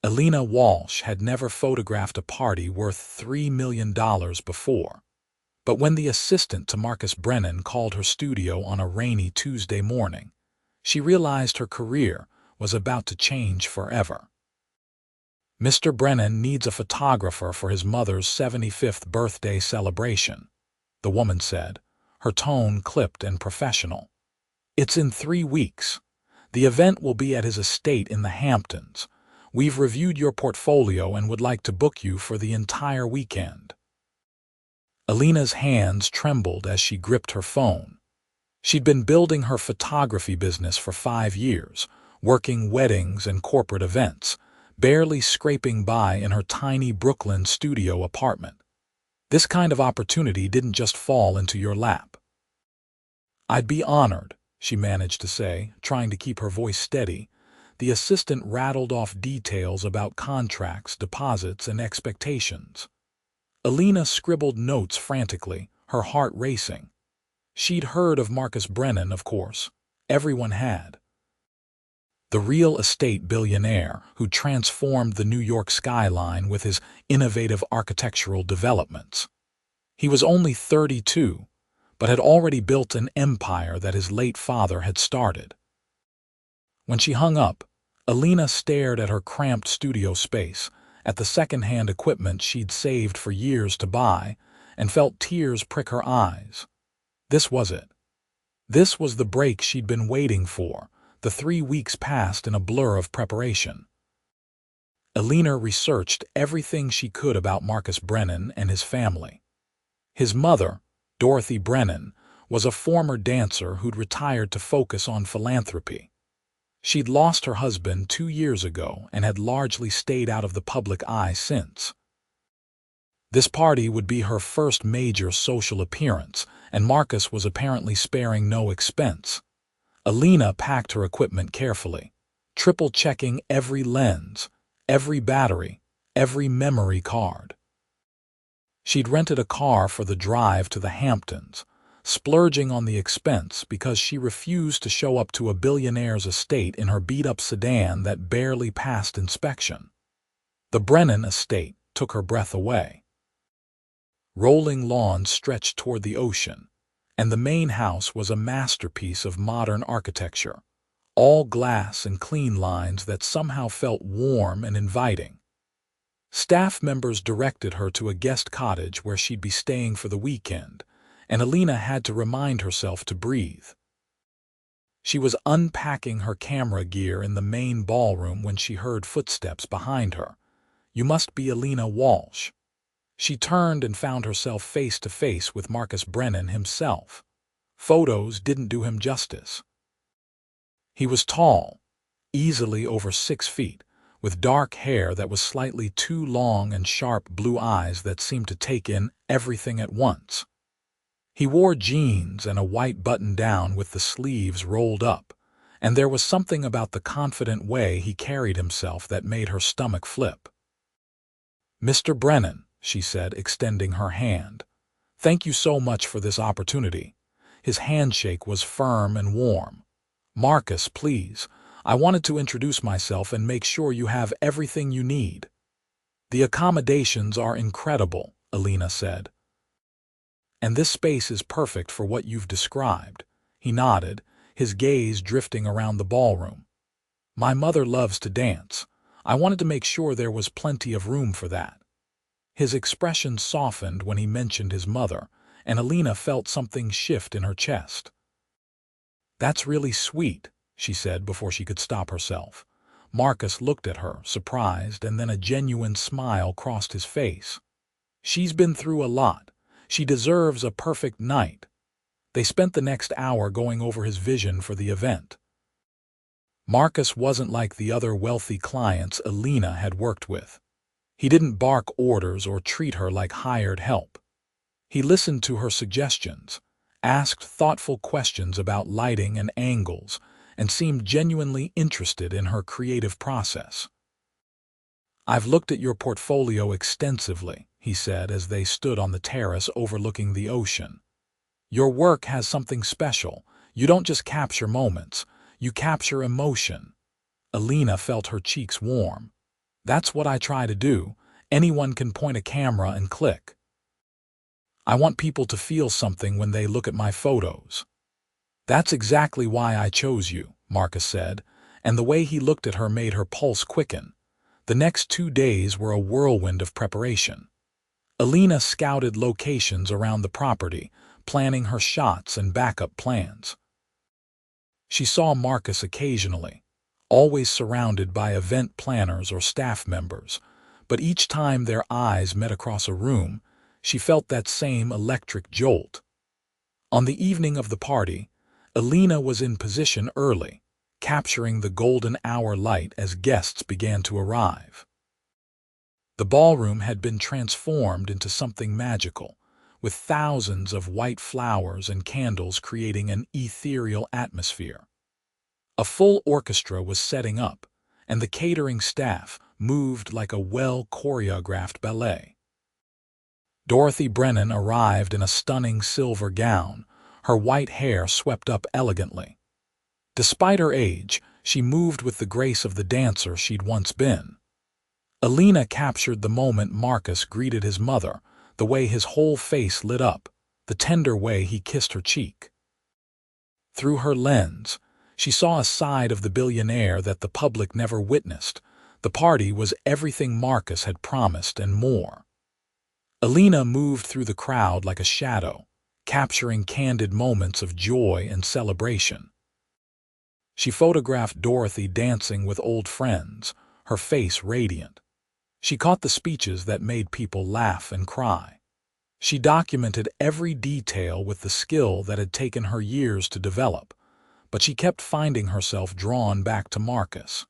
Elena Walsh had never photographed a party worth $3 million before. But when the assistant to Marcus Brennan called her studio on a rainy Tuesday morning, she realized her career was about to change forever. "Mr. Brennan needs a photographer for his mother's 75th birthday celebration," the woman said, her tone clipped and professional. "It's in 3 weeks. The event will be at his estate in the Hamptons. We've reviewed your portfolio and would like to book you for the entire weekend." Elena's hands trembled as she gripped her phone. She'd been building her photography business for 5 years, working weddings and corporate events, barely scraping by in her tiny Brooklyn studio apartment. This kind of opportunity didn't just fall into your lap. "I'd be honored," she managed to say, trying to keep her voice steady. The assistant rattled off details about contracts, deposits, and expectations. Elena scribbled notes frantically, her heart racing. She'd heard of Marcus Brennan, of course. Everyone had. The real estate billionaire who transformed the New York skyline with his innovative architectural developments. He was only 32, but had already built an empire that his late father had started. When she hung up, Elena stared at her cramped studio space, at the second-hand equipment she'd saved for years to buy, and felt tears prick her eyes. This was it. This was the break she'd been waiting for. The 3 weeks passed in a blur of preparation. Elena researched everything she could about Marcus Brennan and his family. His mother, Dorothy Brennan, was a former dancer who'd retired to focus on philanthropy. She'd lost her husband 2 years ago and had largely stayed out of the public eye since. This party would be her first major social appearance, and Marcus was apparently sparing no expense. Elena packed her equipment carefully, triple-checking every lens, every battery, every memory card. She'd rented a car for the drive to the Hamptons, splurging on the expense because she refused to show up to a billionaire's estate in her beat-up sedan that barely passed inspection. The Brennan estate took her breath away. Rolling lawns stretched toward the ocean, and the main house was a masterpiece of modern architecture, all glass and clean lines that somehow felt warm and inviting. Staff members directed her to a guest cottage where she'd be staying for the weekend, and Elena had to remind herself to breathe. She was unpacking her camera gear in the main ballroom when she heard footsteps behind her. "You must be Elena Walsh." She turned and found herself face to face with Marcus Brennan himself. Photos didn't do him justice. He was tall, easily over 6 feet, with dark hair that was slightly too long and sharp blue eyes that seemed to take in everything at once. He wore jeans and a white button-down with the sleeves rolled up, and there was something about the confident way he carried himself that made her stomach flip. "Mr. Brennan," she said, extending her hand. "Thank you so much for this opportunity." His handshake was firm and warm. "Marcus, please, I wanted to introduce myself and make sure you have everything you need." "The accommodations are incredible," Elena said. "And this space is perfect for what you've described." He nodded, his gaze drifting around the ballroom. "My mother loves to dance. I wanted to make sure there was plenty of room for that." His expression softened when he mentioned his mother, and Elena felt something shift in her chest. "That's really sweet," she said before she could stop herself. Marcus looked at her, surprised, and then a genuine smile crossed his face. "She's been through a lot. She deserves a perfect night." They spent the next hour going over his vision for the event. Marcus wasn't like the other wealthy clients Elena had worked with. He didn't bark orders or treat her like hired help. He listened to her suggestions, asked thoughtful questions about lighting and angles, and seemed genuinely interested in her creative process. "I've looked at your portfolio extensively," he said as they stood on the terrace overlooking the ocean. "Your work has something special. You don't just capture moments, you capture emotion." Elena felt her cheeks warm. That's what I try to do. Anyone can point a camera and click. I want people to feel something when they look at my photos. That's exactly why I chose you, Marcus said, and the way he looked at her made her pulse quicken. The next 2 days were a whirlwind of preparation. Elena scouted locations around the property, planning her shots and backup plans. She saw Marcus occasionally, always surrounded by event planners or staff members, but each time their eyes met across a room, she felt that same electric jolt. On the evening of the party, Elena was in position early, capturing the golden hour light as guests began to arrive. The ballroom had been transformed into something magical, with thousands of white flowers and candles creating an ethereal atmosphere. A full orchestra was setting up, and the catering staff moved like a well-choreographed ballet. Dorothy Brennan arrived in a stunning silver gown, her white hair swept up elegantly. Despite her age, she moved with the grace of the dancer she'd once been. Elena captured the moment Marcus greeted his mother, the way his whole face lit up, the tender way he kissed her cheek. Through her lens, she saw a side of the billionaire that the public never witnessed. The party was everything Marcus had promised and more. Elena moved through the crowd like a shadow, capturing candid moments of joy and celebration. She photographed Dorothy dancing with old friends, her face radiant. She caught the speeches that made people laugh and cry. She documented every detail with the skill that had taken her years to develop, but she kept finding herself drawn back to Marcus.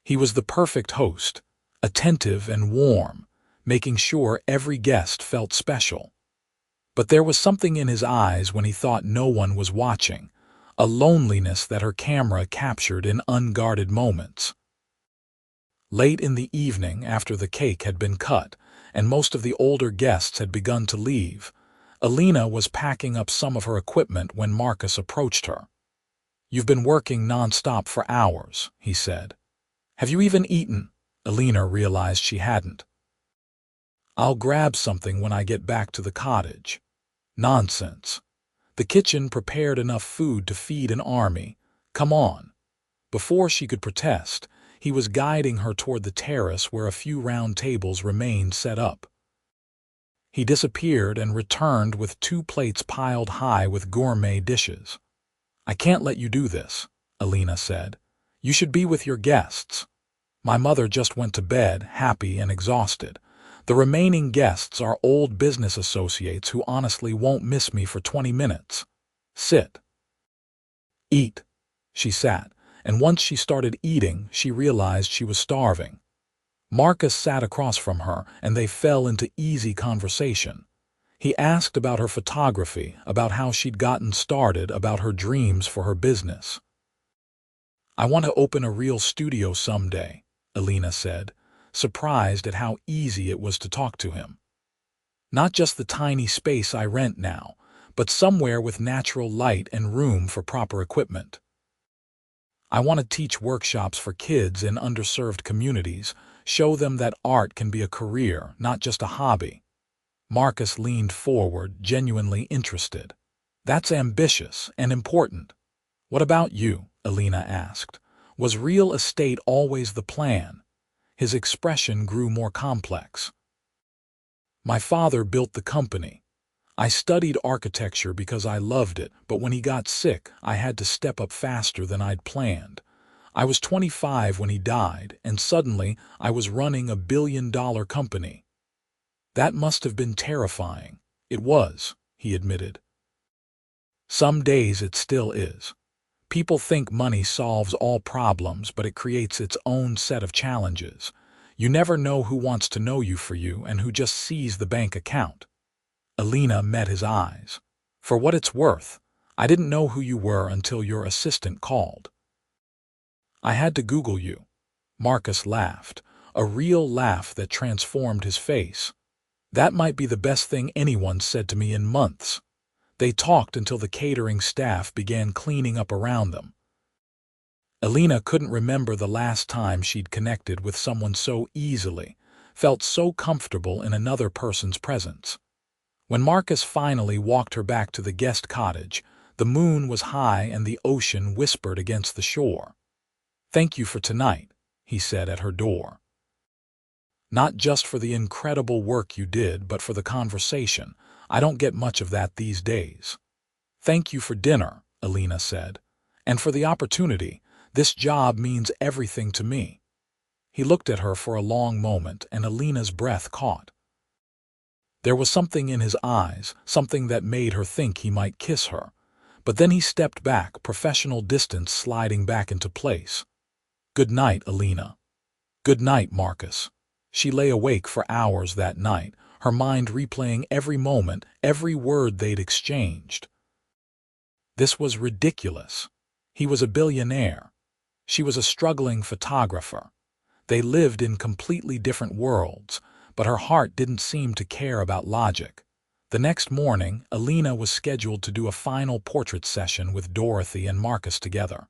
He was the perfect host, attentive and warm, making sure every guest felt special. But there was something in his eyes when he thought no one was watching, a loneliness that her camera captured in unguarded moments. Late in the evening, after the cake had been cut and most of the older guests had begun to leave, Elena was packing up some of her equipment when Marcus approached her. "You've been working non-stop for hours," he said. "Have you even eaten?" Elena realized she hadn't. "I'll grab something when I get back to the cottage." Nonsense. The kitchen prepared enough food to feed an army. Come on. Before she could protest, he was guiding her toward the terrace where a few round tables remained set up. He disappeared and returned with 2 plates piled high with gourmet dishes. "I can't let you do this," Elena said. "You should be with your guests." "My mother just went to bed, happy and exhausted. The remaining guests are old business associates who honestly won't miss me for 20 minutes. Sit. Eat." She sat, and once she started eating, she realized she was starving. Marcus sat across from her, and they fell into easy conversation. He asked about her photography, about how she'd gotten started, about her dreams for her business. "I want to open a real studio someday," Elena said, surprised at how easy it was to talk to him. "Not just the tiny space I rent now, but somewhere with natural light and room for proper equipment. I want to teach workshops for kids in underserved communities, show them that art can be a career, not just a hobby." Marcus leaned forward, genuinely interested. "That's ambitious and important. What about you?" Elena asked. "Was real estate always the plan?" His expression grew more complex. "My father built the company. I studied architecture because I loved it, but when he got sick, I had to step up faster than I'd planned. I was 25 when he died, and suddenly I was running a billion-dollar company." "That must have been terrifying." "It was," he admitted. "Some days it still is. People think money solves all problems, but it creates its own set of challenges. You never know who wants to know you for you and who just sees the bank account." Elena met his eyes. "For what it's worth, I didn't know who you were until your assistant called. I had to Google you." Marcus laughed, a real laugh that transformed his face. "That might be the best thing anyone said to me in months." They talked until the catering staff began cleaning up around them. Elena couldn't remember the last time she'd connected with someone so easily, felt so comfortable in another person's presence. When Marcus finally walked her back to the guest cottage, the moon was high and the ocean whispered against the shore. "Thank you for tonight," he said at her door. "Not just for the incredible work you did, but for the conversation. I don't get much of that these days." "Thank you for dinner," Elena said, "and for the opportunity. This job means everything to me." He looked at her for a long moment, and Elena's breath caught. There was something in his eyes, something that made her think he might kiss her. But then he stepped back, professional distance sliding back into place. "Good night, Elena." "Good night, Marcus." She lay awake for hours that night, her mind replaying every moment, every word they'd exchanged. This was ridiculous. He was a billionaire. She was a struggling photographer. They lived in completely different worlds, but her heart didn't seem to care about logic. The next morning, Elena was scheduled to do a final portrait session with Dorothy and Marcus together.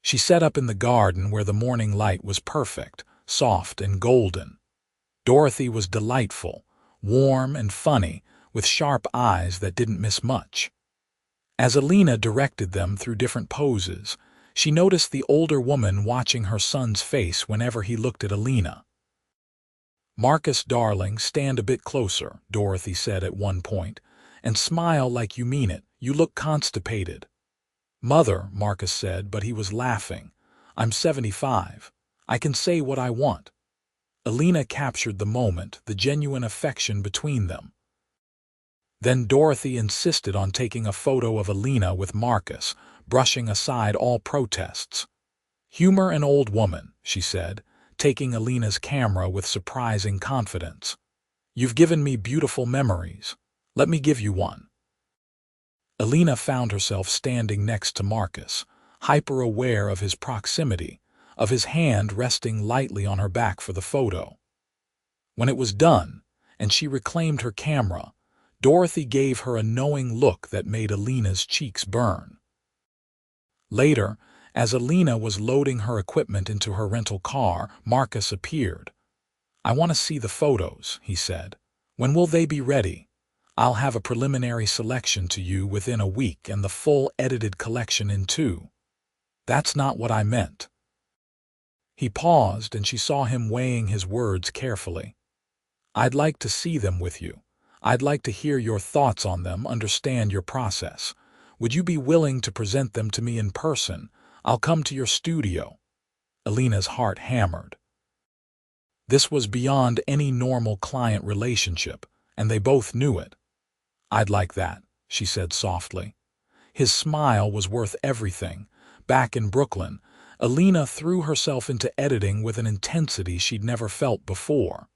She set up in the garden where the morning light was perfect, soft and golden. Dorothy was delightful, warm and funny, with sharp eyes that didn't miss much. As Elena directed them through different poses, she noticed the older woman watching her son's face whenever he looked at Elena. "Marcus, darling, stand a bit closer," Dorothy said at one point, "and smile like you mean it. You look constipated." "Mother," Marcus said, but he was laughing. "I'm 75. I can say what I want." Elena captured the moment, the genuine affection between them. Then Dorothy insisted on taking a photo of Elena with Marcus, brushing aside all protests. "Humor an old woman," she said, taking Elena's camera with surprising confidence. "You've given me beautiful memories. Let me give you one." Elena found herself standing next to Marcus, hyper-aware of his proximity, of his hand resting lightly on her back for the photo. When it was done, and she reclaimed her camera, Dorothy gave her a knowing look that made Elena's cheeks burn. Later, as Elena was loading her equipment into her rental car, Marcus appeared. "I want to see the photos," he said. "When will they be ready? I'll have a preliminary selection to you within a week and the full edited collection in 2. "That's not what I meant." He paused, and she saw him weighing his words carefully. "I'd like to see them with you. I'd like to hear your thoughts on them, understand your process. Would you be willing to present them to me in person? I'll come to your studio." Elena's heart hammered. This was beyond any normal client relationship, and they both knew it. "I'd like that," she said softly. His smile was worth everything. Back in Brooklyn, Elena threw herself into editing with an intensity she'd never felt before.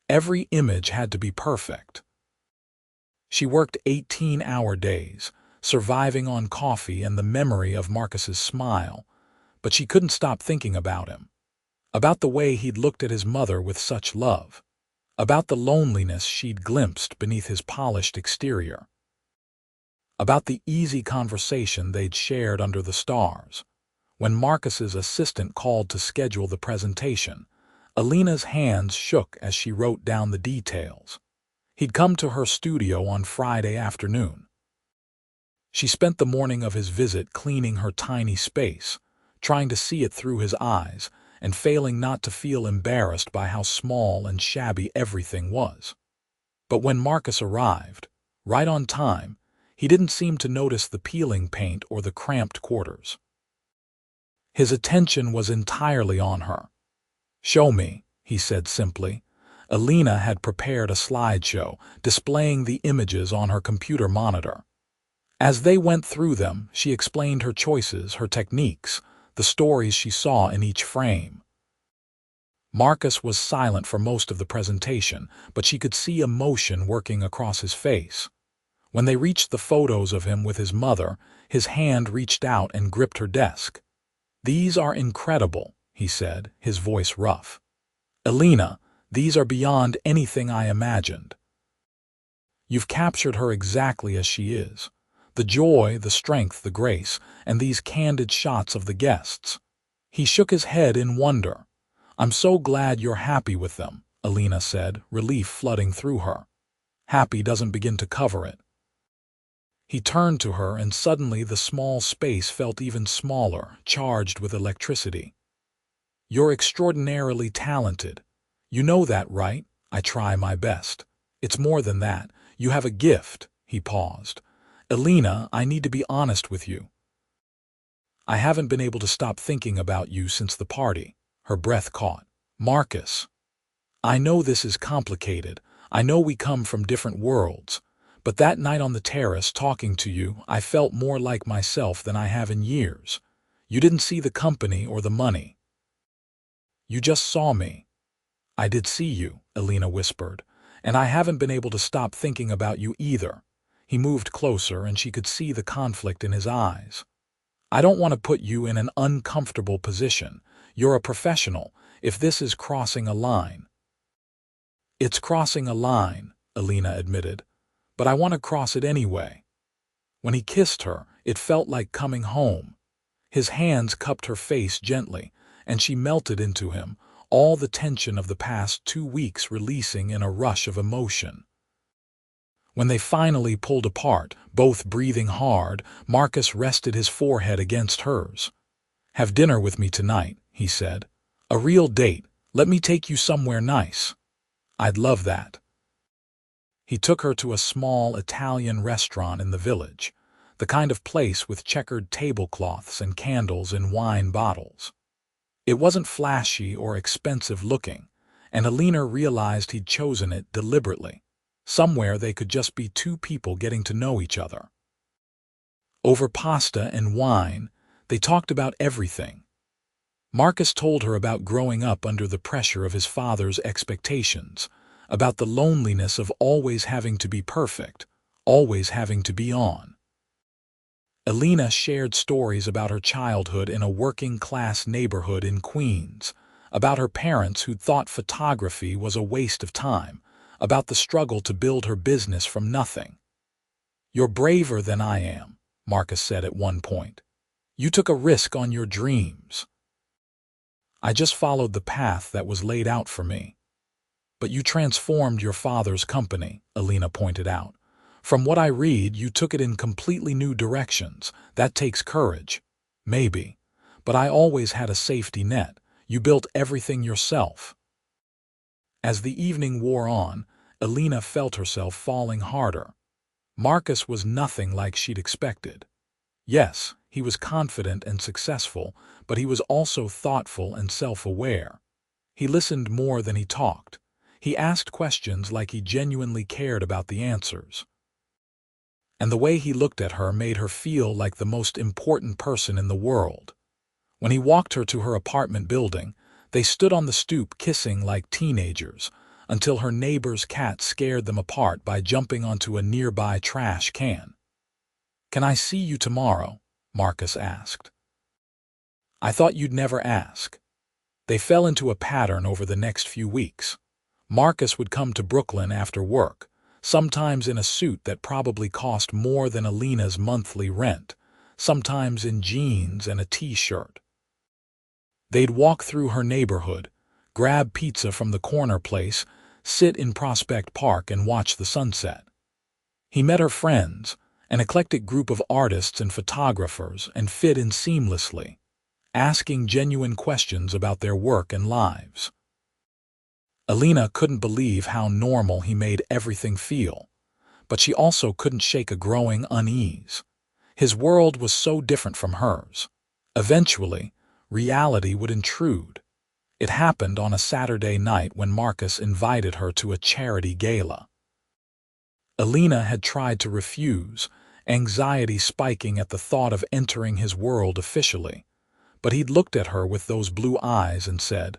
Every image had to be perfect. She worked 18-hour days, surviving on coffee and the memory of Marcus's smile, but she couldn't stop thinking about him. About the way he'd looked at his mother with such love. About the loneliness she'd glimpsed beneath his polished exterior. About the easy conversation they'd shared under the stars. When Marcus's assistant called to schedule the presentation, Elena's hands shook as she wrote down the details. He'd come to her studio on Friday afternoon. She spent the morning of his visit cleaning her tiny space, trying to see it through his eyes, and failing not to feel embarrassed by how small and shabby everything was. But when Marcus arrived, right on time, he didn't seem to notice the peeling paint or the cramped quarters. His attention was entirely on her. "Show me," he said simply. Elena had prepared a slideshow, displaying the images on her computer monitor. As they went through them, she explained her choices, her techniques, the stories she saw in each frame. Marcus was silent for most of the presentation, but she could see emotion working across his face. When they reached the photos of him with his mother, his hand reached out and gripped her desk. "These are incredible," he said, his voice rough. "Elena, these are beyond anything I imagined. You've captured her exactly as she is. The joy, the strength, the grace, and these candid shots of the guests. He shook his head in wonder. "I'm so glad you're happy with them," Elena said, relief flooding through her. Happy doesn't begin to cover it. He turned to her, and suddenly the small space felt even smaller, charged with electricity. "You're extraordinarily talented. You know that, right? I try my best. It's more than that. You have a gift." He paused. "Elena, I need to be honest with you. I haven't been able to stop thinking about you since the party." Her breath caught. "Marcus, I know this is complicated. I know we come from different worlds. But that night on the terrace talking to you, I felt more like myself than I have in years. You didn't see the company or the money. You just saw me." "I did see you," Elena whispered, "and I haven't been able to stop thinking about you either." He moved closer, and she could see the conflict in his eyes. "I don't want to put you in an uncomfortable position. You're a professional. If this is crossing a line—" "It's crossing a line," Elena admitted, "but I want to cross it anyway." When he kissed her, it felt like coming home. His hands cupped her face gently, and she melted into him, all the tension of the past 2 weeks releasing in a rush of emotion. When they finally pulled apart, both breathing hard, Marcus rested his forehead against hers. "Have dinner with me tonight," he said. "A real date. Let me take you somewhere nice." "I'd love that." He took her to a small Italian restaurant in the village, the kind of place with checkered tablecloths and candles in wine bottles. It wasn't flashy or expensive looking, and Elena realized he'd chosen it deliberately. Somewhere they could just be two people getting to know each other. Over pasta and wine, they talked about everything. Marcus told her about growing up under the pressure of his father's expectations, about the loneliness of always having to be perfect, always having to be on. Elena shared stories about her childhood in a working-class neighborhood in Queens, about her parents who thought photography was a waste of time, about the struggle to build her business from nothing. "You're braver than I am," Marcus said at one point. "You took a risk on your dreams." "I just followed the path that was laid out for me." "But you transformed your father's company," Elena pointed out. "From what I read, you took it in completely new directions. That takes courage." "Maybe. But I always had a safety net. You built everything yourself." As the evening wore on, Elena felt herself falling harder. Marcus was nothing like she'd expected. Yes, he was confident and successful, but he was also thoughtful and self-aware. He listened more than he talked. He asked questions like he genuinely cared about the answers. And the way he looked at her made her feel like the most important person in the world. When he walked her to her apartment building, they stood on the stoop kissing like teenagers, until her neighbor's cat scared them apart by jumping onto a nearby trash can. "Can I see you tomorrow?" Marcus asked. "I thought you'd never ask." They fell into a pattern over the next few weeks. Marcus would come to Brooklyn after work, sometimes in a suit that probably cost more than Elena's monthly rent, sometimes in jeans and a t-shirt. They'd walk through her neighborhood, grab pizza from the corner place, sit in Prospect Park and watch the sunset. He met her friends, an eclectic group of artists and photographers, and fit in seamlessly, asking genuine questions about their work and lives. Elena couldn't believe how normal he made everything feel, but she also couldn't shake a growing unease. His world was so different from hers. Eventually, reality would intrude. It happened on a Saturday night when Marcus invited her to a charity gala. Elena had tried to refuse, anxiety spiking at the thought of entering his world officially, but he'd looked at her with those blue eyes and said,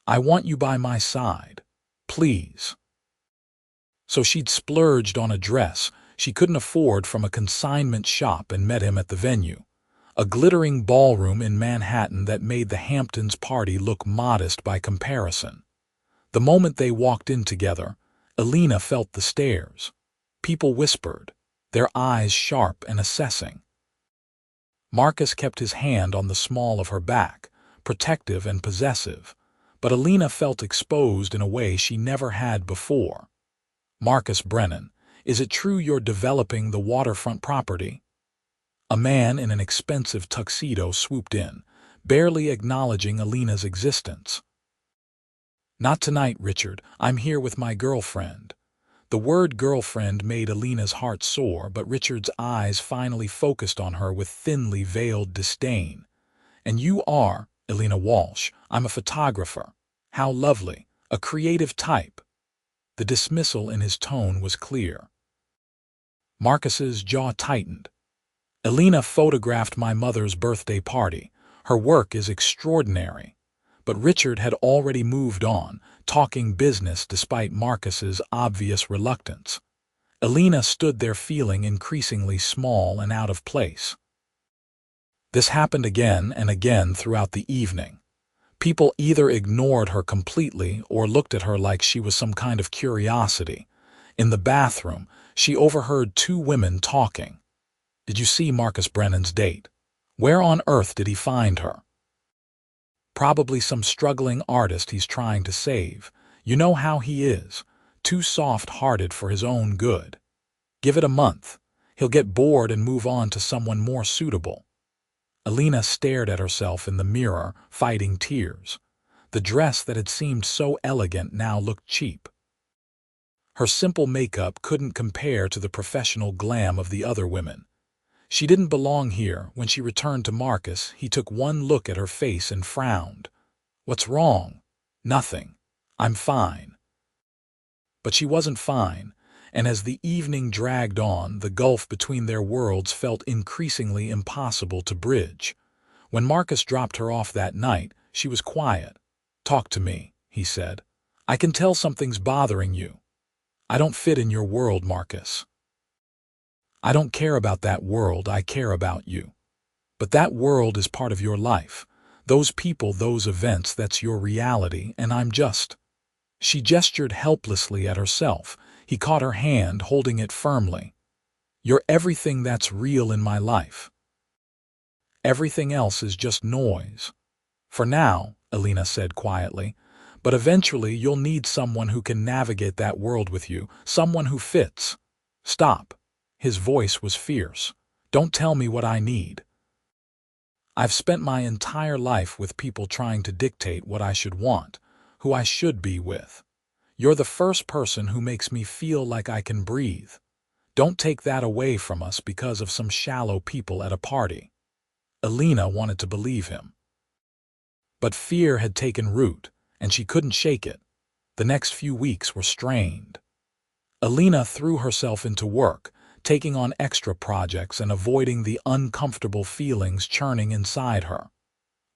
"I want you by my side, please." So she'd splurged on a dress she couldn't afford from a consignment shop and met him at the venue, a glittering ballroom in Manhattan that made the Hamptons party look modest by comparison. The moment they walked in together, Elena felt the stares. People whispered. their eyes sharp and assessing. Marcus kept his hand on the small of her back, protective and possessive, but Elena felt exposed in a way she never had before. "Marcus Brennan, is it true you're developing the waterfront property?" A man in an expensive tuxedo swooped in, barely acknowledging Elena's existence. "Not tonight, Richard. I'm here with my girlfriend." The word girlfriend made Elena's heart soar, but Richard's eyes finally focused on her with thinly veiled disdain. "And you are Elena Walsh. I'm a photographer." "How lovely. A creative type." The dismissal in his tone was clear. Marcus's jaw tightened. "Elena photographed my mother's birthday party. Her work is extraordinary." But Richard had already moved on, talking business despite Marcus's obvious reluctance. Elena stood there feeling increasingly small and out of place. This happened again and again throughout the evening. People either ignored her completely or looked at her like she was some kind of curiosity. In the bathroom, she overheard two women talking. "Did you see Marcus Brennan's date? Where on earth did he find her?" "Probably some struggling artist he's trying to save. You know how he is, too soft-hearted for his own good. Give it a month. He'll get bored and move on to someone more suitable." Elena stared at herself in the mirror, fighting tears. The dress that had seemed so elegant now looked cheap. Her simple makeup couldn't compare to the professional glam of the other women. She didn't belong here. When she returned to Marcus, he took one look at her face and frowned. "What's wrong?" "Nothing. I'm fine." But she wasn't fine, and as the evening dragged on, the gulf between their worlds felt increasingly impossible to bridge. When Marcus dropped her off that night, she was quiet. "Talk to me," he said. "I can tell something's bothering you." "I don't fit in your world, Marcus." "I don't care about that world, I care about you." "But that world is part of your life. Those people, those events, that's your reality, and I'm just—" She gestured helplessly at herself. He caught her hand, holding it firmly. "You're everything that's real in my life. Everything else is just noise." "For now," Elena said quietly, "but eventually you'll need someone who can navigate that world with you, someone who fits." "Stop." His voice was fierce. "Don't tell me what I need. I've spent my entire life with people trying to dictate what I should want, who I should be with. You're the first person who makes me feel like I can breathe. Don't take that away from us because of some shallow people at a party." Elena wanted to believe him. But fear had taken root, and she couldn't shake it. The next few weeks were strained. Elena threw herself into work, taking on extra projects and avoiding the uncomfortable feelings churning inside her.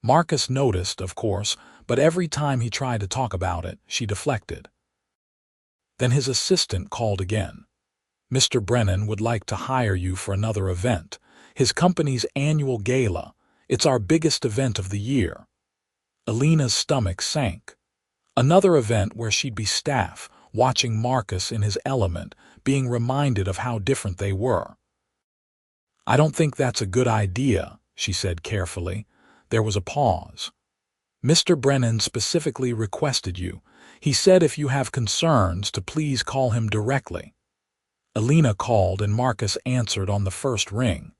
Marcus noticed, of course, but every time he tried to talk about it, she deflected. Then his assistant called again. "Mr. Brennan would like to hire you for another event, his company's annual gala. It's our biggest event of the year." Elena's stomach sank. Another event where she'd be staff, watching Marcus in his element, being reminded of how different they were. "I don't think that's a good idea," she said carefully. There was a pause. "Mr. Brennan specifically requested you. He said if you have concerns to please call him directly." Elena called and Marcus answered on the first ring.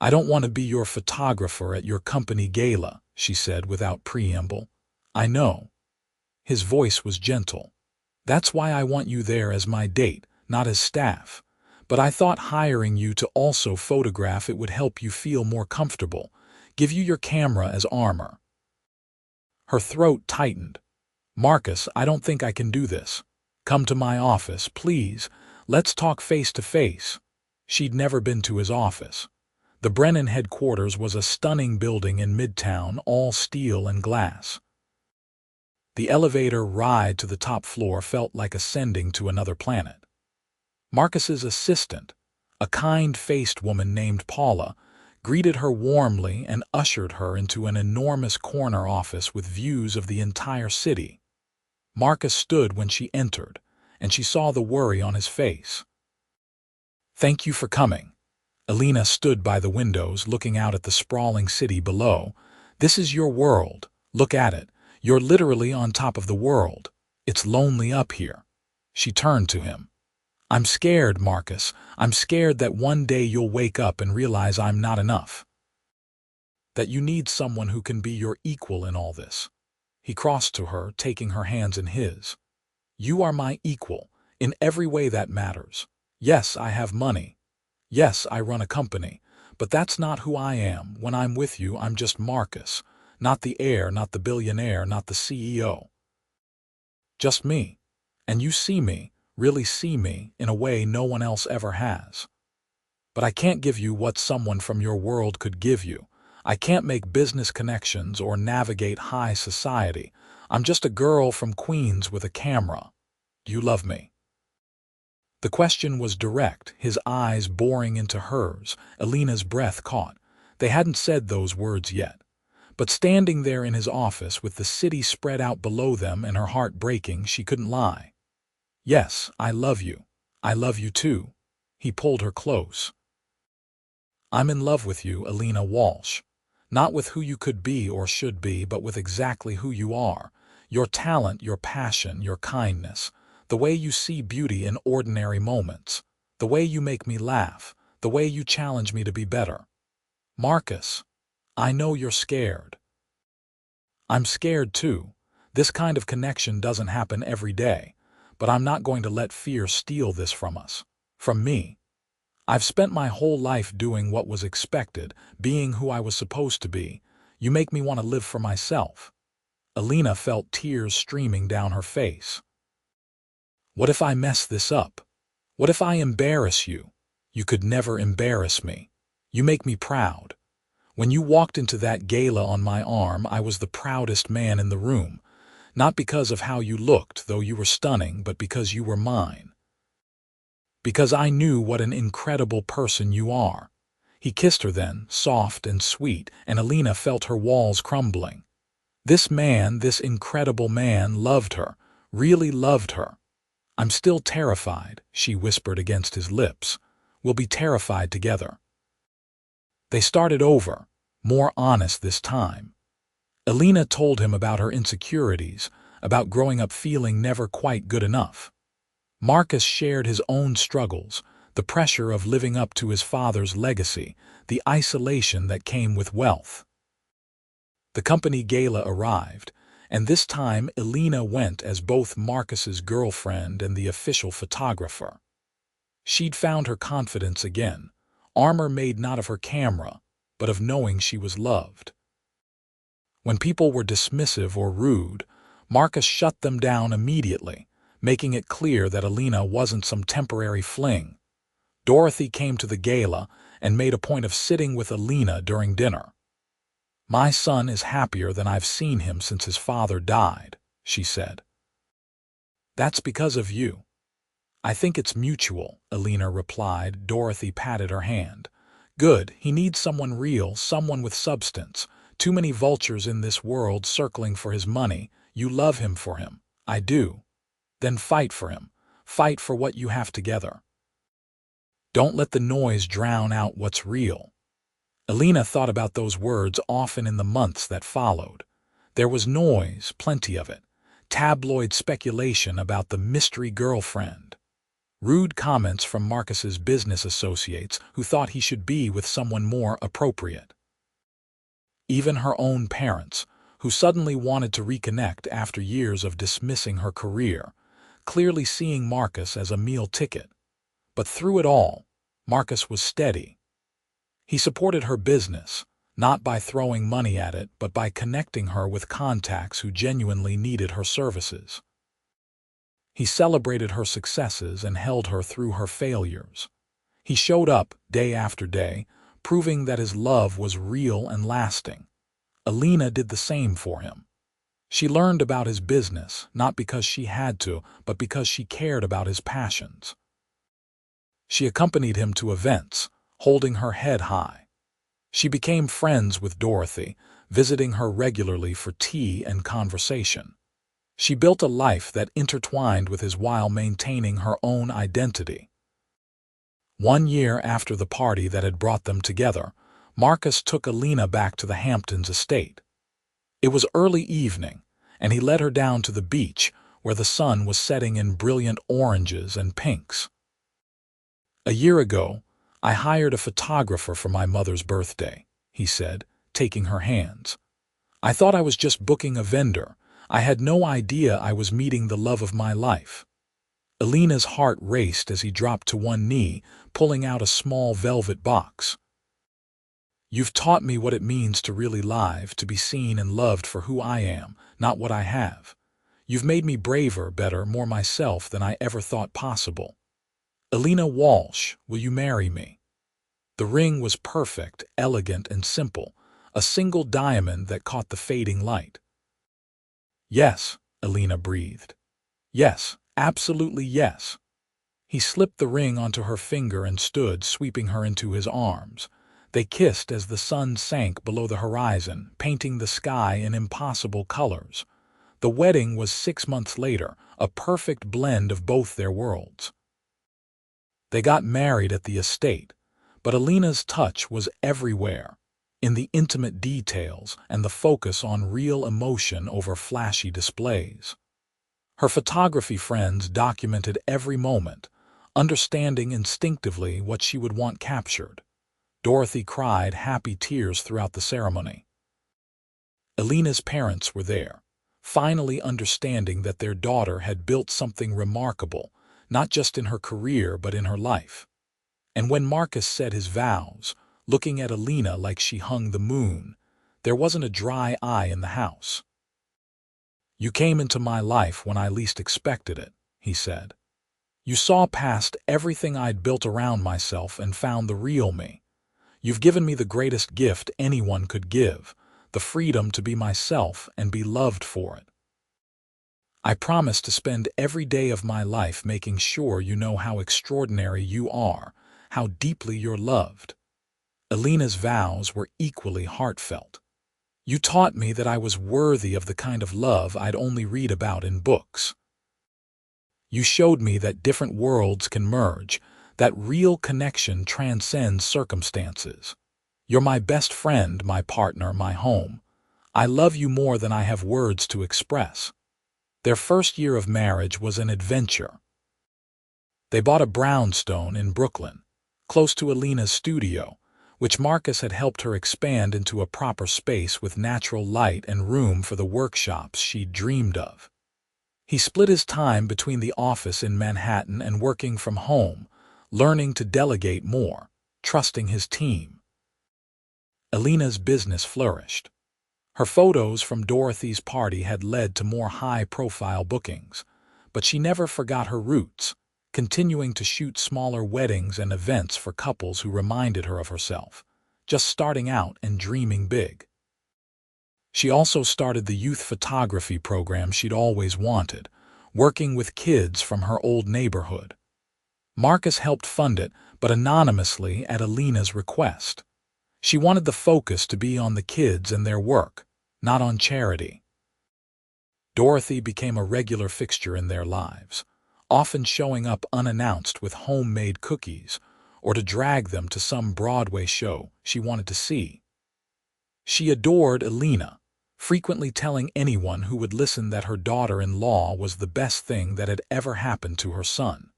"I don't want to be your photographer at your company gala," she said without preamble. "I know." His voice was gentle. "That's why I want you there as my date, not as staff. But I thought hiring you to also photograph it would help you feel more comfortable, give you your camera as armor." Her throat tightened. "Marcus, I don't think I can do this. Come to my office, please. Let's talk face to face." She'd never been to his office. The Brennan headquarters was a stunning building in Midtown, all steel and glass. The elevator ride to the top floor felt like ascending to another planet. Marcus's assistant, a kind-faced woman named Paula, greeted her warmly and ushered her into an enormous corner office with views of the entire city. Marcus stood when she entered, and she saw the worry on his face. Thank you for coming. Elena stood by the windows looking out at the sprawling city below. This is your world. Look at it. You're literally on top of the world. It's lonely up here. She turned to him. I'm scared, Marcus. I'm scared that one day you'll wake up and realize I'm not enough. That you need someone who can be your equal in all this. He crossed to her, taking her hands in his. You are my equal, in every way that matters. Yes, I have money. Yes, I run a company. But that's not who I am. When I'm with you, I'm just Marcus. Not the heir, not the billionaire, not the CEO. Just me. And you see me, really see me, in a way no one else ever has. But I can't give you what someone from your world could give you. I can't make business connections or navigate high society. I'm just a girl from Queens with a camera. Do you love me? The question was direct, his eyes boring into hers. Elena's breath caught. They hadn't said those words yet. But standing there in his office with the city spread out below them and her heart breaking, she couldn't lie. Yes, I love you. I love you too. He pulled her close. I'm in love with you, Elena Walsh. Not with who you could be or should be, but with exactly who you are. Your talent, your passion, your kindness. The way you see beauty in ordinary moments. The way you make me laugh. The way you challenge me to be better. Marcus, I know you're scared. I'm scared too. This kind of connection doesn't happen every day. But I'm not going to let fear steal this from us. From me. I've spent my whole life doing what was expected, being who I was supposed to be. You make me want to live for myself. Elena felt tears streaming down her face. What if I mess this up? What if I embarrass you? You could never embarrass me. You make me proud. When you walked into that gala on my arm, I was the proudest man in the room. Not because of how you looked, though you were stunning, but because you were mine. Because I knew what an incredible person you are. He kissed her then, soft and sweet, and Elena felt her walls crumbling. This man, this incredible man, loved her, really loved her. I'm still terrified, she whispered against his lips. We'll be terrified together. They started over, more honest this time. Elena told him about her insecurities, about growing up feeling never quite good enough. Marcus shared his own struggles, the pressure of living up to his father's legacy, the isolation that came with wealth. The company gala arrived, and this time Elena went as both Marcus's girlfriend and the official photographer. She'd found her confidence again, armor made not of her camera, but of knowing she was loved. When people were dismissive or rude, Marcus shut them down immediately, making it clear that Elena wasn't some temporary fling. Dorothy came to the gala and made a point of sitting with Elena during dinner. My son is happier than I've seen him since his father died, she said. That's because of you. I think it's mutual, Elena replied. Dorothy patted her hand. Good, he needs someone real, someone with substance. Too many vultures in this world circling for his money. You love him for him. I do. Then fight for him. Fight for what you have together. Don't let the noise drown out what's real. Elena thought about those words often in the months that followed. There was noise, plenty of it. Tabloid speculation about the mystery girlfriend. Rude comments from Marcus's business associates who thought he should be with someone more appropriate. Even her own parents, who suddenly wanted to reconnect after years of dismissing her career, clearly seeing Marcus as a meal ticket. But through it all, Marcus was steady. He supported her business, not by throwing money at it, but by connecting her with contacts who genuinely needed her services. He celebrated her successes and held her through her failures. He showed up day after day, proving that his love was real and lasting. Elena did the same for him. She learned about his business, not because she had to, but because she cared about his passions. She accompanied him to events, holding her head high. She became friends with Dorothy, visiting her regularly for tea and conversation. She built a life that intertwined with his while maintaining her own identity. 1 year after the party that had brought them together, Marcus took Elena back to the Hamptons estate. It was early evening, and he led her down to the beach where the sun was setting in brilliant oranges and pinks. "A year ago, I hired a photographer for my mother's birthday," he said, taking her hands. "I thought I was just booking a vendor. I had no idea I was meeting the love of my life." Elena's heart raced as he dropped to one knee, pulling out a small velvet box. "You've taught me what it means to really live, to be seen and loved for who I am, not what I have. You've made me braver, better, more myself than I ever thought possible. Elena Walsh, will you marry me?" The ring was perfect, elegant, and simple, a single diamond that caught the fading light. "Yes," Elena breathed. "Yes, absolutely yes." He slipped the ring onto her finger and stood, sweeping her into his arms. They kissed as the sun sank below the horizon, painting the sky in impossible colors. The wedding was 6 months later, a perfect blend of both their worlds. They got married at the estate, but Elena's touch was everywhere, in the intimate details and the focus on real emotion over flashy displays. Her photography friends documented every moment, understanding instinctively what she would want captured. Dorothy cried happy tears throughout the ceremony. Elena's parents were there, finally understanding that their daughter had built something remarkable, not just in her career but in her life. And when Marcus said his vows, looking at Elena like she hung the moon, there wasn't a dry eye in the house. "You came into my life when I least expected it," he said. "You saw past everything I'd built around myself and found the real me. You've given me the greatest gift anyone could give, the freedom to be myself and be loved for it. I promise to spend every day of my life making sure you know how extraordinary you are, how deeply you're loved." Elena's vows were equally heartfelt. "You taught me that I was worthy of the kind of love I'd only read about in books. You showed me that different worlds can merge, that real connection transcends circumstances. You're my best friend, my partner, my home. I love you more than I have words to express." Their first year of marriage was an adventure. They bought a brownstone in Brooklyn, close to Elena's studio, which Marcus had helped her expand into a proper space with natural light and room for the workshops she'd dreamed of. He split his time between the office in Manhattan and working from home, learning to delegate more, trusting his team. Elena's business flourished. Her photos from Dorothy's party had led to more high-profile bookings, but she never forgot her roots, continuing to shoot smaller weddings and events for couples who reminded her of herself, just starting out and dreaming big. She also started the youth photography program she'd always wanted, working with kids from her old neighborhood. Marcus helped fund it, but anonymously at Elena's request. She wanted the focus to be on the kids and their work, not on charity. Dorothy became a regular fixture in their lives, often showing up unannounced with homemade cookies or to drag them to some Broadway show she wanted to see. She adored Elena, frequently telling anyone who would listen that her daughter-in-law was the best thing that had ever happened to her son.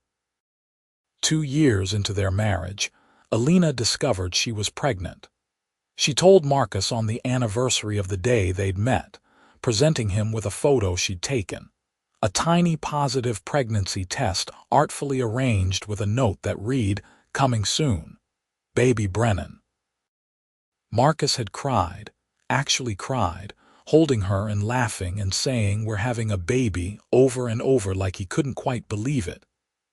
2 years into their marriage, Elena discovered she was pregnant. She told Marcus on the anniversary of the day they'd met, presenting him with a photo she'd taken. A tiny positive pregnancy test artfully arranged with a note that read, "Coming soon. Baby Brennan." Marcus had cried, actually cried, holding her and laughing and saying "we're having a baby" over and over like he couldn't quite believe it.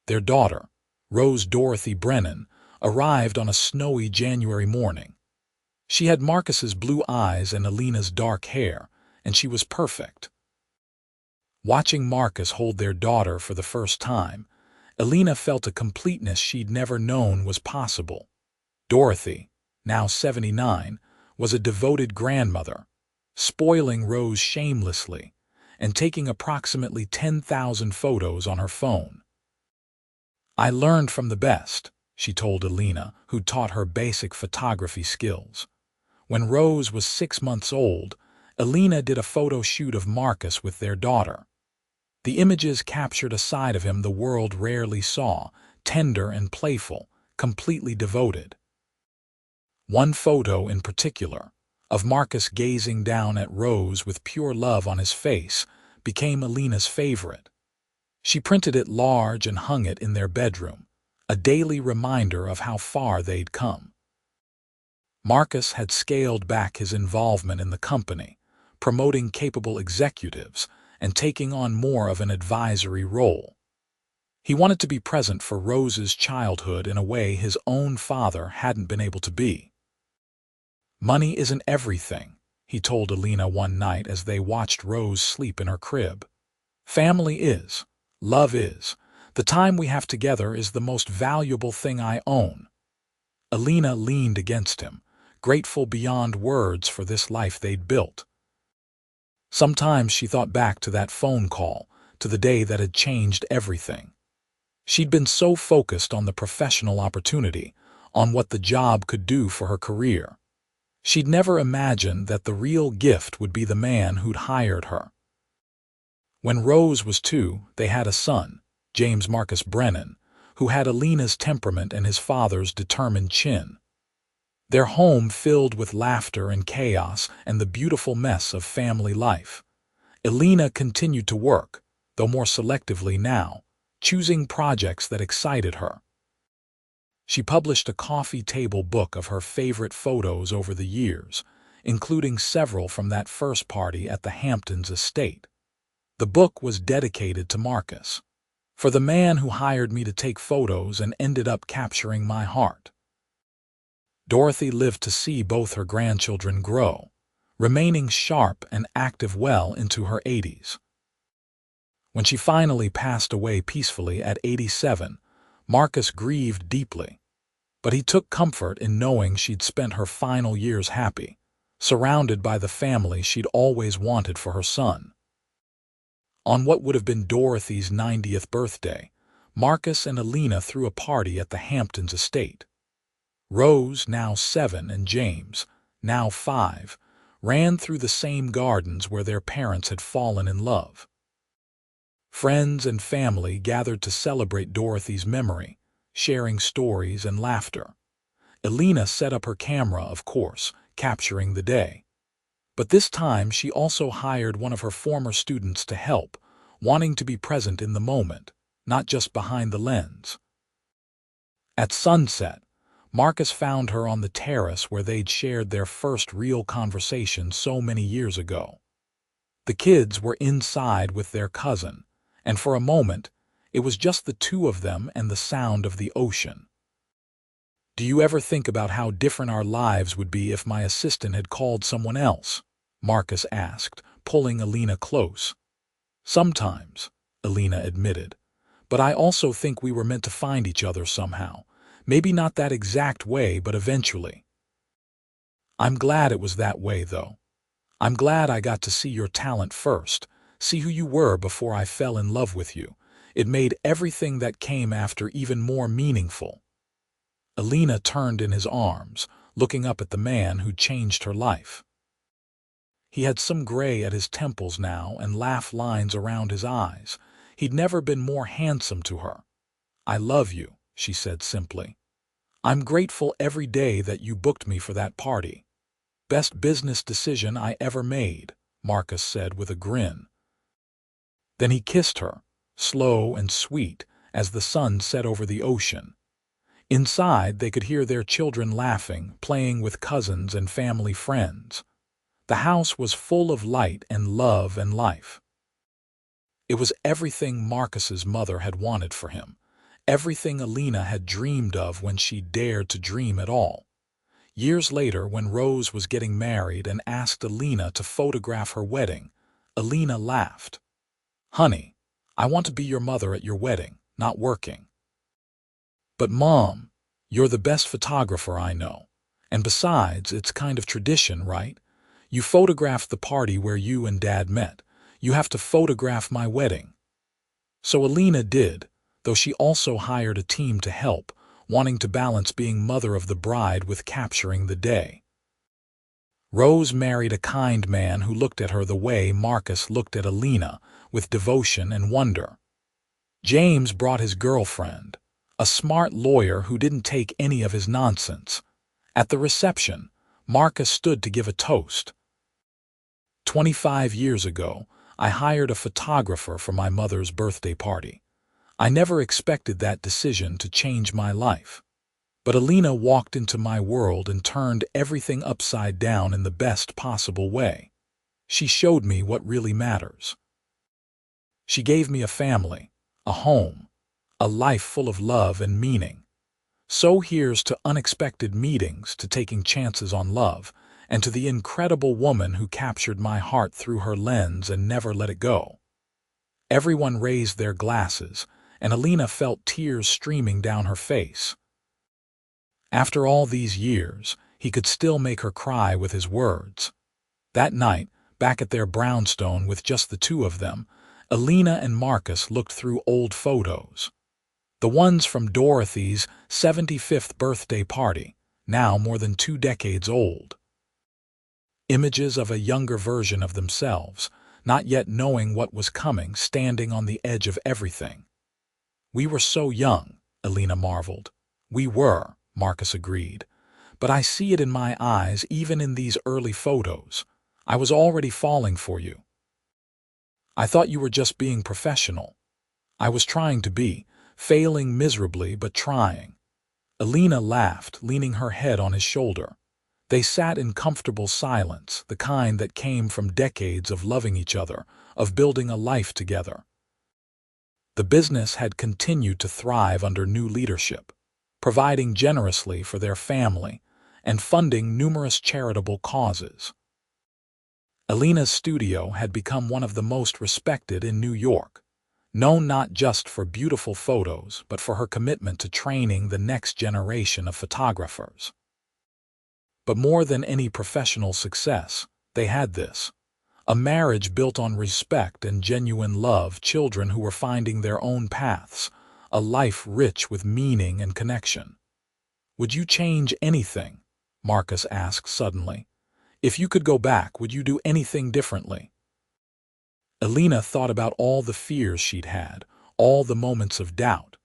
Their daughter, Rose Dorothy Brennan, arrived on a snowy January morning. She had Marcus's blue eyes and Elena's dark hair, and she was perfect. Watching Marcus hold their daughter for the first time, Elena felt a completeness she'd never known was possible. Dorothy, now 79, was a devoted grandmother, spoiling Rose shamelessly and taking approximately 10,000 photos on her phone. "I learned from the best," she told Elena, who taught her basic photography skills. When Rose was 6 months old, Elena did a photo shoot of Marcus with their daughter. The images captured a side of him the world rarely saw, tender and playful, completely devoted. One photo in particular, of Marcus gazing down at Rose with pure love on his face, became Elena's favorite. She printed it large and hung it in their bedroom, a daily reminder of how far they'd come. Marcus had scaled back his involvement in the company, promoting capable executives and taking on more of an advisory role. He wanted to be present for Rose's childhood in a way his own father hadn't been able to be. "Money isn't everything," he told Elena one night as they watched Rose sleep in her crib. "Family is. Love is. The time we have together is the most valuable thing I own." Elena leaned against him, grateful beyond words for this life they'd built. Sometimes she thought back to that phone call, to the day that had changed everything. She'd been so focused on the professional opportunity, on what the job could do for her career. She'd never imagined that the real gift would be the man who'd hired her. When Rose was 2, they had a son, James Marcus Brennan, who had Elena's temperament and his father's determined chin. Their home filled with laughter and chaos and the beautiful mess of family life. Elena continued to work, though more selectively now, choosing projects that excited her. She published a coffee table book of her favorite photos over the years, including several from that first party at the Hamptons estate. The book was dedicated to Marcus, "For the man who hired me to take photos and ended up capturing my heart." Dorothy lived to see both her grandchildren grow, remaining sharp and active well into her 80s. When she finally passed away peacefully at 87, Marcus grieved deeply, but he took comfort in knowing she'd spent her final years happy, surrounded by the family she'd always wanted for her son. On what would have been Dorothy's 90th birthday, Marcus and Elena threw a party at the Hamptons estate. Rose, now 7, and James, now 5, ran through the same gardens where their parents had fallen in love. Friends and family gathered to celebrate Dorothy's memory, sharing stories and laughter. Elena set up her camera, of course, capturing the day. But this time she also hired one of her former students to help, wanting to be present in the moment, not just behind the lens. At sunset, Marcus found her on the terrace where they'd shared their first real conversation so many years ago. The kids were inside with their cousin, and for a moment, it was just the two of them and the sound of the ocean. "Do you ever think about how different our lives would be if my assistant had called someone else?" Marcus asked, pulling Elena close. "Sometimes," Elena admitted, "but I also think we were meant to find each other somehow. Maybe not that exact way, but eventually." "I'm glad it was that way, though. I'm glad I got to see your talent first, see who you were before I fell in love with you. It made everything that came after even more meaningful." Elena turned in his arms, looking up at the man who'd changed her life. He had some gray at his temples now and laugh lines around his eyes. He'd never been more handsome to her. "I love you," she said simply. "I'm grateful every day that you booked me for that party." "Best business decision I ever made," Marcus said with a grin. Then he kissed her, slow and sweet, as the sun set over the ocean. Inside, they could hear their children laughing, playing with cousins and family friends. The house was full of light and love and life. It was everything Marcus's mother had wanted for him, everything Elena had dreamed of when she dared to dream at all. Years later, when Rose was getting married and asked Elena to photograph her wedding, Elena laughed. "Honey, I want to be your mother at your wedding, not working." "But Mom, you're the best photographer I know. And besides, it's kind of tradition, right? You photographed the party where you and Dad met. You have to photograph my wedding." So Elena did, though she also hired a team to help, wanting to balance being mother of the bride with capturing the day. Rose married a kind man who looked at her the way Marcus looked at Elena, with devotion and wonder. James brought his girlfriend, a smart lawyer who didn't take any of his nonsense. At the reception, Marcus stood to give a toast. 25 years ago, I hired a photographer for my mother's birthday party. I never expected that decision to change my life. But Elena walked into my world and turned everything upside down in the best possible way. She showed me what really matters. She gave me a family, a home, a life full of love and meaning. So here's to unexpected meetings, to taking chances on love, and to the incredible woman who captured my heart through her lens and never let it go. Everyone raised their glasses, and Elena felt tears streaming down her face. After all these years, he could still make her cry with his words. That night, back at their brownstone with just the two of them, Elena and Marcus looked through old photos. The ones from Dorothy's 75th birthday party, now more than 2 decades old. Images of a younger version of themselves, not yet knowing what was coming, standing on the edge of everything. "We were so young," Elena marveled. "We were," Marcus agreed. "But I see it in my eyes, even in these early photos. I was already falling for you. I thought you were just being professional. I was trying to be, failing miserably but trying." Elena laughed, leaning her head on his shoulder. They sat in comfortable silence, the kind that came from decades of loving each other, of building a life together. The business had continued to thrive under new leadership, providing generously for their family and funding numerous charitable causes. Elena's studio had become one of the most respected in New York, known not just for beautiful photos but for her commitment to training the next generation of photographers. But more than any professional success, they had this: a marriage built on respect and genuine love, children who were finding their own paths, a life rich with meaning and connection. "Would you change anything?" Marcus asked suddenly. "If you could go back, would you do anything differently?" Elena thought about all the fears she'd had, all the moments of doubt,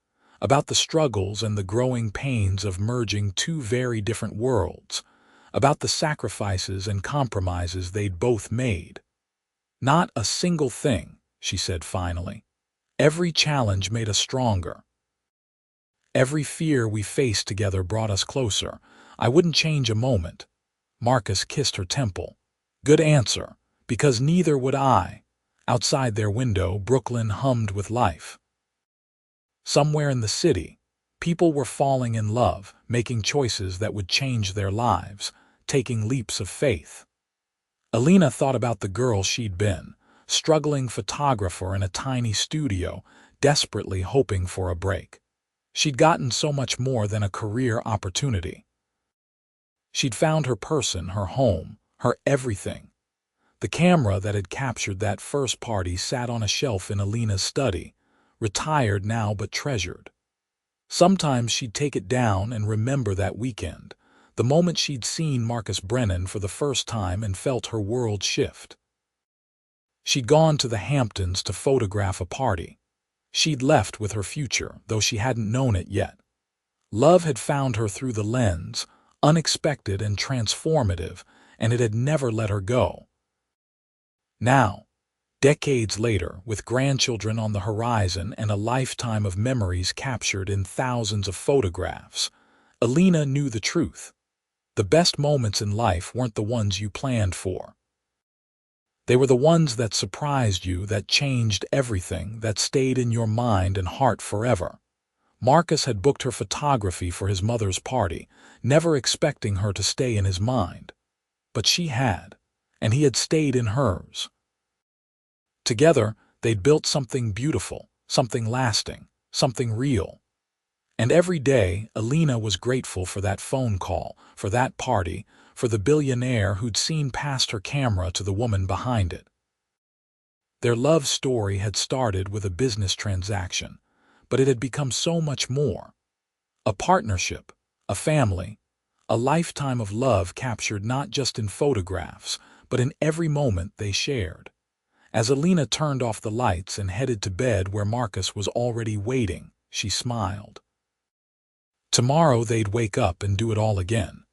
about the struggles and the growing pains of merging two very different worlds, about the sacrifices and compromises they'd both made. "Not a single thing," she said finally. "Every challenge made us stronger. Every fear we faced together brought us closer. I wouldn't change a moment." Marcus kissed her temple. "Good answer, because neither would I." Outside their window, Brooklyn hummed with life. Somewhere in the city, people were falling in love, making choices that would change their lives, taking leaps of faith. Elena thought about the girl she'd been, struggling photographer in a tiny studio, desperately hoping for a break. She'd gotten so much more than a career opportunity. She'd found her person, her home, her everything. The camera that had captured that first party sat on a shelf in Elena's study, retired now but treasured. Sometimes she'd take it down and remember that weekend, the moment she'd seen Marcus Brennan for the first time and felt her world shift. She'd gone to the Hamptons to photograph a party. She'd left with her future, though she hadn't known it yet. Love had found her through the lens, unexpected and transformative, and it had never let her go. Now, decades later, with grandchildren on the horizon and a lifetime of memories captured in thousands of photographs, Elena knew the truth. The best moments in life weren't the ones you planned for. They were the ones that surprised you, that changed everything, that stayed in your mind and heart forever. Marcus had booked her photography for his mother's party, never expecting her to stay in his mind. But she had, and he had stayed in hers. Together, they'd built something beautiful, something lasting, something real. And every day, Elena was grateful for that phone call, for that party, for the billionaire who'd seen past her camera to the woman behind it. Their love story had started with a business transaction, but it had become so much more. A partnership, a family, a lifetime of love captured not just in photographs, but in every moment they shared. As Elena turned off the lights and headed to bed where Marcus was already waiting, she smiled. Tomorrow they'd wake up and do it all again.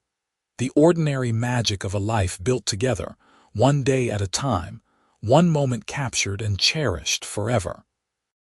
The ordinary magic of a life built together, one day at a time, one moment captured and cherished forever.